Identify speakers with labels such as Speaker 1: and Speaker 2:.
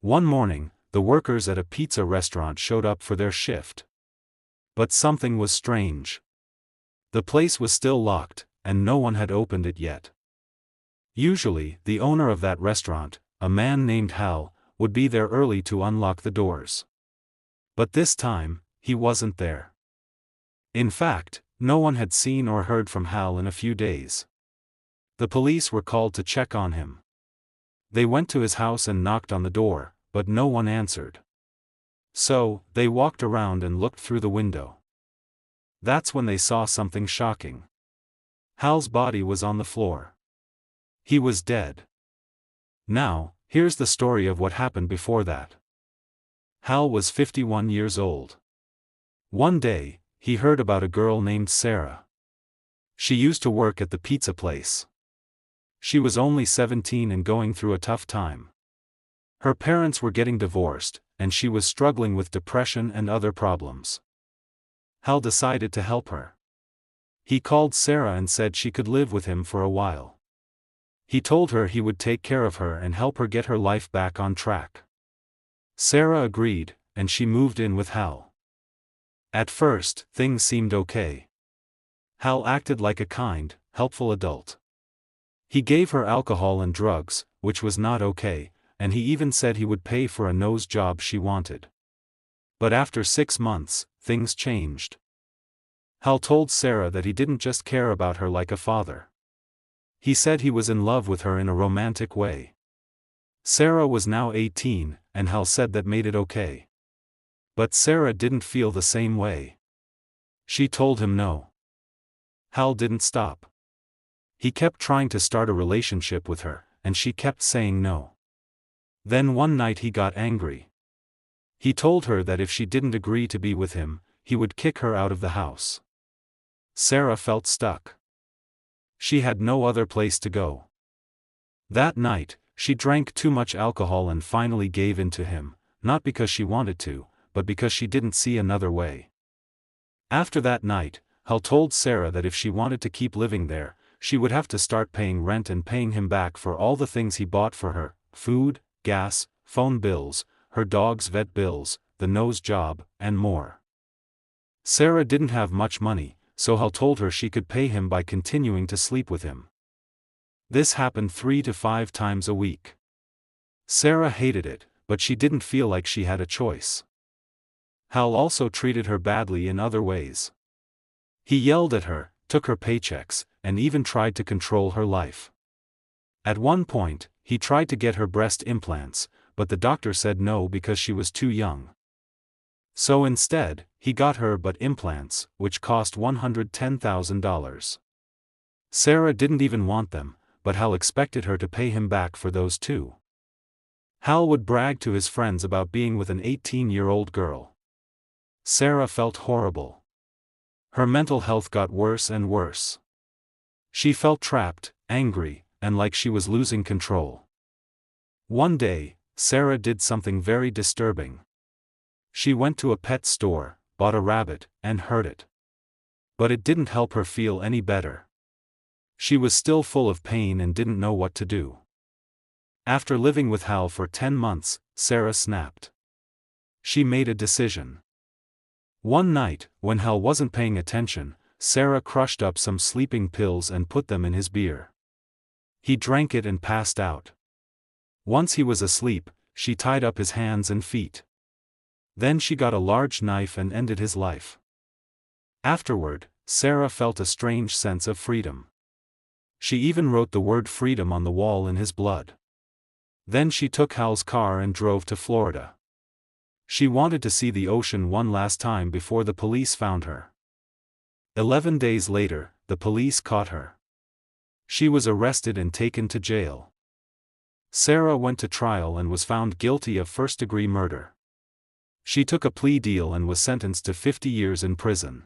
Speaker 1: One morning, the workers at a pizza restaurant showed up for their shift. But something was strange. The place was still locked, and no one had opened it yet. Usually, the owner of that restaurant, a man named Hal, would be there early to unlock the doors. But this time, he wasn't there. In fact, no one had seen or heard from Hal in a few days. The police were called to check on him. They went to his house and knocked on the door, but no one answered. So, they walked around and looked through the window. That's when they saw something shocking. Hal's body was on the floor. He was dead. Now, here's the story of what happened before that. Hal was 51 years old. One day, he heard about a girl named Sarah. She used to work at the pizza place. She was only 17 and going through a tough time. Her parents were getting divorced, and she was struggling with depression and other problems. Hal decided to help her. He called Sarah and said she could live with him for a while. He told her he would take care of her and help her get her life back on track. Sarah agreed, and she moved in with Hal. At first, things seemed okay. Hal acted like a kind, helpful adult. He gave her alcohol and drugs, which was not okay, and he even said he would pay for a nose job she wanted. But after 6 months, things changed. Hal told Sarah that he didn't just care about her like a father. He said he was in love with her in a romantic way. Sarah was now 18, and Hal said that made it okay. But Sarah didn't feel the same way. She told him no. Hal didn't stop. He kept trying to start a relationship with her, and she kept saying no. Then one night he got angry. He told her that if she didn't agree to be with him, he would kick her out of the house. Sarah felt stuck. She had no other place to go. That night, she drank too much alcohol and finally gave in to him, not because she wanted to, but because she didn't see another way. After that night, Hal told Sarah that if she wanted to keep living there, she would have to start paying rent and paying him back for all the things he bought for her: food, gas, phone bills, her dog's vet bills, the nose job, and more. Sarah didn't have much money, so Hal told her she could pay him by continuing to sleep with him. This happened 3 to 5 times a week. Sarah hated it, but she didn't feel like she had a choice. Hal also treated her badly in other ways. He yelled at her, took her paychecks, and even tried to control her life. At one point, he tried to get her breast implants, but the doctor said no because she was too young. So instead, he got her butt implants, which cost $110,000. Sarah didn't even want them, but Hal expected her to pay him back for those too. Hal would brag to his friends about being with an 18-year-old girl. Sarah felt horrible. Her mental health got worse and worse. She felt trapped, angry, and like she was losing control. One day, Sarah did something very disturbing. She went to a pet store, bought a rabbit, and hurt it. But it didn't help her feel any better. She was still full of pain and didn't know what to do. After living with Hal for 10 months, Sarah snapped. She made a decision. One night, when Hal wasn't paying attention, Sarah crushed up some sleeping pills and put them in his beer. He drank it and passed out. Once he was asleep, she tied up his hands and feet. Then she got a large knife and ended his life. Afterward, Sarah felt a strange sense of freedom. She even wrote the word freedom on the wall in his blood. Then she took Hal's car and drove to Florida. She wanted to see the ocean one last time before the police found her. 11 days later, the police caught her. She was arrested and taken to jail. Sarah went to trial and was found guilty of first-degree murder. She took a plea deal and was sentenced to 50 years in prison.